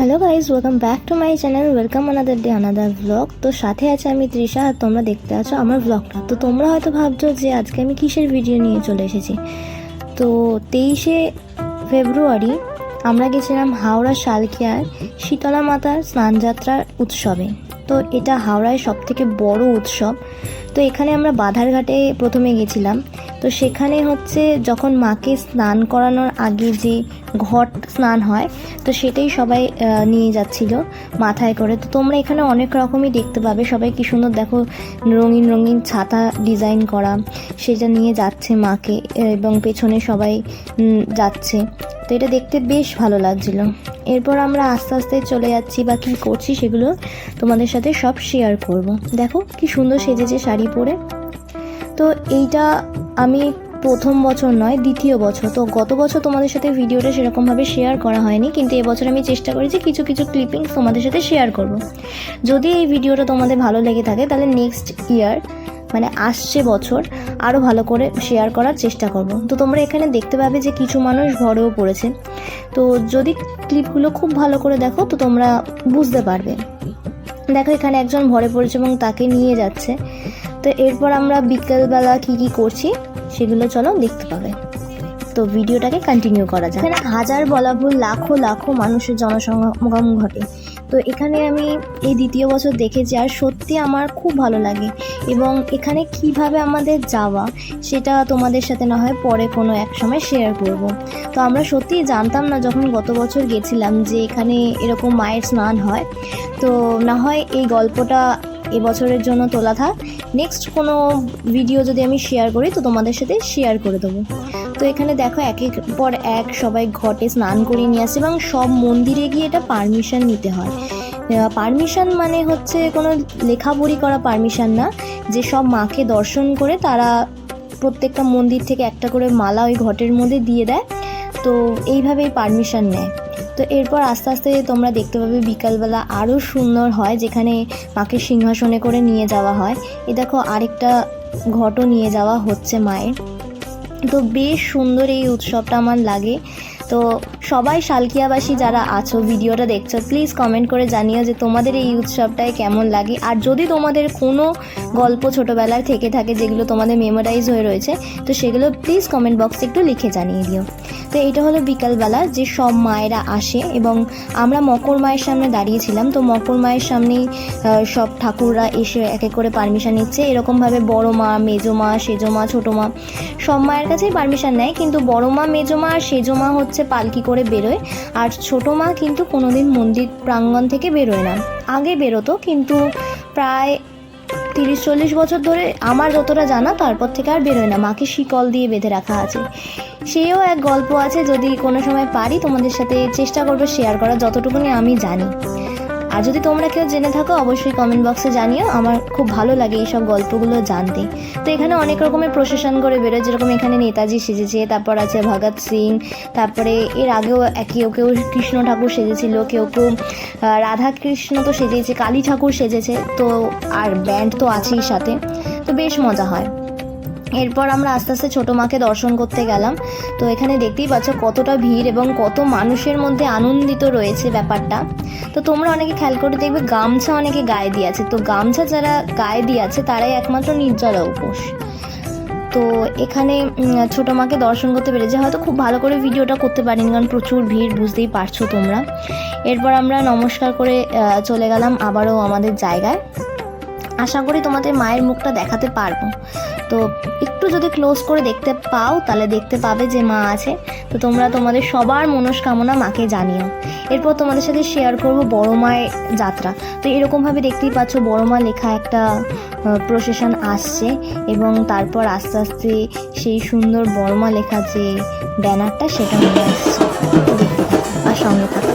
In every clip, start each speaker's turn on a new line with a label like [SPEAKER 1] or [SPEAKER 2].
[SPEAKER 1] Hello guys, welcome back to my channel. Welcome another day another blog. তো সাথে আছে আমি তৃষা, আর তোমরা দেখতে আছো আমার ব্লগটা। তো তোমরা হয়তো ভাবছো যে আজকে আমি কিসের ভিডিও নিয়ে চলে এসেছি। তো 23শে ফেব্রুয়ারি আমরা গেছিলাম হাওড়া শালকিয়ার শীতলা মাতার স্নানযাত্রার উৎসবে। তো এটা হাওড়ায় সবথেকে বড় উৎসব। তো এখানে আমরা বাধারঘাটে প্রথমে গেছিলাম। তো সেখানে হচ্ছে যখন মাকে স্নান করানোর আগে যে ঘট স্নান হয়, তো সেটাই সবাই নিয়ে যাচ্ছিল মাথায় করে। তো তোমরা এখানে অনেক রকমই দেখতে পাবে। সবাই কি সুন্দর দেখো, রঙিন রঙিন ছাতা ডিজাইন করা, সেটা নিয়ে যাচ্ছে মাকে, এবং পেছনে সবাই যাচ্ছে। তো এটা দেখতে বেশ ভালো লাগছিল। এরপর আমরা আস্তে আস্তে চলে যাচ্ছি, বা কী করছি সেগুলো তোমাদের সাথে সব শেয়ার করব। দেখো কি সুন্দর সেজেছে শাড়ি পরে। তো এইটা আমি প্রথম বছর নয়, দ্বিতীয় বছর। তো গত বছর তোমাদের সাথে ভিডিওটা সেরকমভাবে শেয়ার করা হয়নি, কিন্তু এবছর আমি চেষ্টা করেছি কিছু কিছু ক্লিপিংস তোমাদের সাথে শেয়ার করব। যদি এই ভিডিওটা তোমাদের ভালো লেগে থাকে তাহলে নেক্সট ইয়ার, মানে আসছে বছর, আরও ভালো করে শেয়ার করার চেষ্টা করব। তো তোমরা এখানে দেখতে পাবে যে কিছু মানুষ ভরেও পড়েছে। তো যদি ক্লিপগুলো খুব ভালো করে দেখো তো তোমরা বুঝতে পারবে। দেখো এখানে একজন ভরে পড়েছে এবং তাকে নিয়ে যাচ্ছে। তো এরপর আমরা বিকেলবেলা কী করছি সেগুলো চলো দেখতে পাবে। তো ভিডিওটাকে কন্টিনিউ করা যায়। এখানে হাজার বলা ভুল, লাখো লাখো মানুষের জনসমাগম ঘটে। তো এখানে আমি এই দ্বিতীয় বছর দেখেছি, আর সত্যি আমার খুব ভালো লাগে। এবং এখানে কিভাবে আমাদের যাওয়া সেটা তোমাদের সাথে না হয় পরে কোনো এক সময় শেয়ার করব। তো আমরা সত্যিই জানতাম না যখন গত বছর গেছিলাম যে এখানে এরকম মায়ের স্নান হয়। তো না হয় এই গল্পটা এবছরের জন্য তোলা থাক, নেক্সট কোনো ভিডিও যদি আমি শেয়ার করি তো তোমাদের সাথে শেয়ার করে দেবো। তো এখানে দেখো একের পর এক সবাই ঘটে স্নান করে নিয়ে আসে, এবং সব মন্দিরে গিয়ে এটা পারমিশন নিতে হয়। পারমিশন মানে হচ্ছে কোনো লেখাপড়ি করা পারমিশন না, যে সব মাকে দর্শন করে তারা প্রত্যেকটা মন্দির থেকে একটা করে মালা ওই ঘটের মধ্যে দিয়ে দেয়। তো এইভাবেই পারমিশন নেয়। তো এরপর আস্তে আস্তে তোমরা দেখতে পাবে বিকালবেলা আরও সুন্দর হয়, যেখানে মাকে সিংহাসনে করে নিয়ে যাওয়া হয়। এ দেখো আরেকটা ঘটও নিয়ে যাওয়া হচ্ছে মায়ের। তো বেশ সুন্দর এই উৎসবটা আমার লাগে। তো সবাই শালকিয়াবাসী যারা আছো, ভিডিওটা দেখছো, প্লিজ কমেন্ট করে জানিও যে তোমাদের এই উৎসবটায় কেমন লাগে। আর যদি তোমাদের কোনো গল্প ছোটোবেলায় থেকে থাকে যেগুলো তোমাদের মেমোরাইজ হয়ে রয়েছে, তো সেগুলো প্লিজ কমেন্ট বক্সে একটু লিখে জানিয়ে দিও। তো এইটা হলো বিকালবেলা যে সব মায়েরা আসে, এবং আমরা মকর মায়ের সামনে দাঁড়িয়েছিলাম। তো মকর মায়ের সামনেই সব ঠাকুররা এসে এক এক করে পারমিশন নিচ্ছে। এরকমভাবে বড় মা, মেজো মা, সেজো মা, ছোটো মা সব মায়ের কাছেই পারমিশন নেয়, কিন্তু বড় মা, মেজো মা আর সেজো মা হচ্ছে পালকি করে বেরোয়, আর ছোটো মা কিন্তু কোনোদিন মন্দির প্রাঙ্গণ থেকে বেরোয় না। আগে বেরোতো, কিন্তু প্রায় 30-40 বছর ধরে আমার যতটা জানা তারপর থেকে আর বেরোয় না। মাকে শিকল দিয়ে বেঁধে রাখা আছে। সেও এক গল্প আছে, যদি কোনো সময় পারি তোমাদের সাথে চেষ্টা করবো শেয়ার করার, যতটুকুনি আমি জানি। আর যদি তোমরা কেউ জেনে থাকো অবশ্যই কমেন্ট বক্সে জানিও, আমার খুব ভালো লাগে এইসব গল্পগুলো জানতে। তো এখানে অনেক রকমের প্রসেশন করে বেরোয়, যেরকম এখানে নেতাজি সেজেছে, তারপর আছে ভগৎ সিং, তারপরে এর আগেও কেউ কেউ কৃষ্ণ ঠাকুর সেজেছিল, কেউ কেউ রাধা কৃষ্ণ তো সেজেছে, কালী ঠাকুর সেজেছে। তো আর ব্যান্ড তো আছেই সাথে। তো বেশ মজা হয়। এরপর আমরা আস্তে আস্তে ছোটো মাকে দর্শন করতে গেলাম। তো এখানে দেখতেই পাচ্ছ কতটা ভিড় এবং কত মানুষের মধ্যে আনন্দিত রয়েছে ব্যাপারটা। তো তোমরা অনেকে খেয়াল করে দেখবে গামছা অনেকে গায়ে দিয়ে আছে। তো গামছা যারা গায়ে দিয়ে আছে তারাই একমাত্র নির্জলা উপোস। তো এখানে ছোটো মাকে দর্শন করতে পেরেছে। হয়তো খুব ভালো করে ভিডিওটা করতে পারিনি, কারণ প্রচুর ভিড়, বুঝতেই পারছো তোমরা। এরপর আমরা নমস্কার করে চলে গেলাম আবারও আমাদের জায়গায়। আশা করি তোমাদের মায়ের মুখটা দেখাতে পারবো। তো একটু যদি ক্লোজ করে দেখতে পাও তাহলে দেখতে পাবে যে মা আছে। তো তোমরা তোমাদের সবার মনস্কামনা মাকে জানিও। এরপর তোমাদের সাথে শেয়ার করব বড় মায়ের যাত্রা। তো এরকমভাবে দেখতেই পাচ্ছ বড় মা লেখা একটা প্রসেশন আসছে, এবং তারপর আস্তে আস্তে সেই সুন্দর বড় মা লেখা যে ব্যানারটা সেটা নিয়ে আসছে। তো দেখতে থাকো আর সঙ্গে থাকো।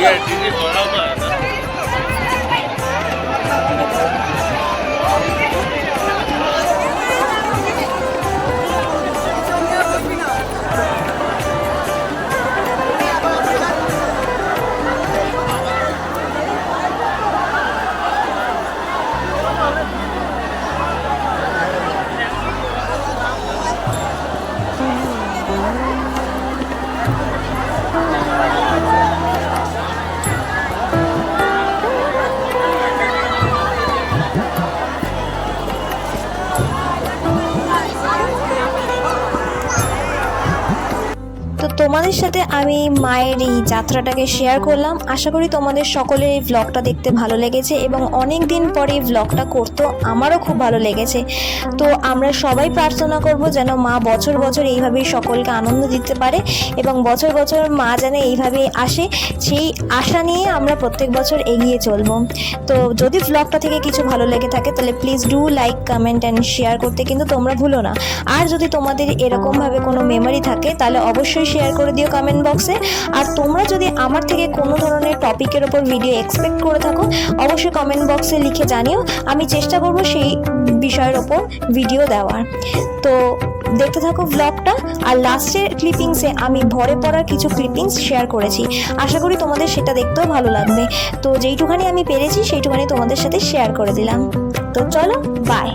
[SPEAKER 2] दीदी बड़ा हुआ है ना।
[SPEAKER 1] তো তোমাদের সাথে আমি মায়ের এই যাত্রাটাকে শেয়ার করলাম। আশা করি তোমাদের সকলের এই ভ্লগটা দেখতে ভালো লেগেছে এবং অনেক দিন পরে এই ভ্লগটা করতে আমারও খুব ভালো লেগেছে। তো আমরা সবাই প্রার্থনা করব যেন মা বছর বছর এইভাবেই সকলকে আনন্দ দিতে পারে এবং বছর বছর মা যেন এইভাবেই আসে, সেই আশা নিয়ে আমরা প্রত্যেক বছর এগিয়ে চলব। তো যদি ভ্লগটা থেকে কিছু ভালো লেগে থাকে তাহলে please do like, comment and share করতে কিন্তু তোমরা ভুলো না। আর যদি তোমাদের এরকমভাবে কোনো মেমোরি থাকে তাহলে অবশ্যই শেয়ার করে দিও কমেন্ট বক্সে। আর তোমরা যদি আমার থেকে কোনো ধরনের টপিকের ওপর ভিডিও এক্সপেক্ট করে থাকো অবশ্যই কমেন্ট বক্সে লিখে জানিও, আমি চেষ্টা করব সেই বিষয়ের ওপর ভিডিও দেওয়ার। তো দেখতে থাকো ভ্লগটা। আর লাস্টের ক্লিপিংসে আমি ভরে পড়ার কিছু ক্লিপিংস শেয়ার করেছি, আশা করি তোমাদের সেটা দেখতেও ভালো লাগবে। তো যেইটুখানি আমি পেরেছি সেইটুখানি তোমাদের সাথে শেয়ার করে দিলাম। তো চলো, বাই।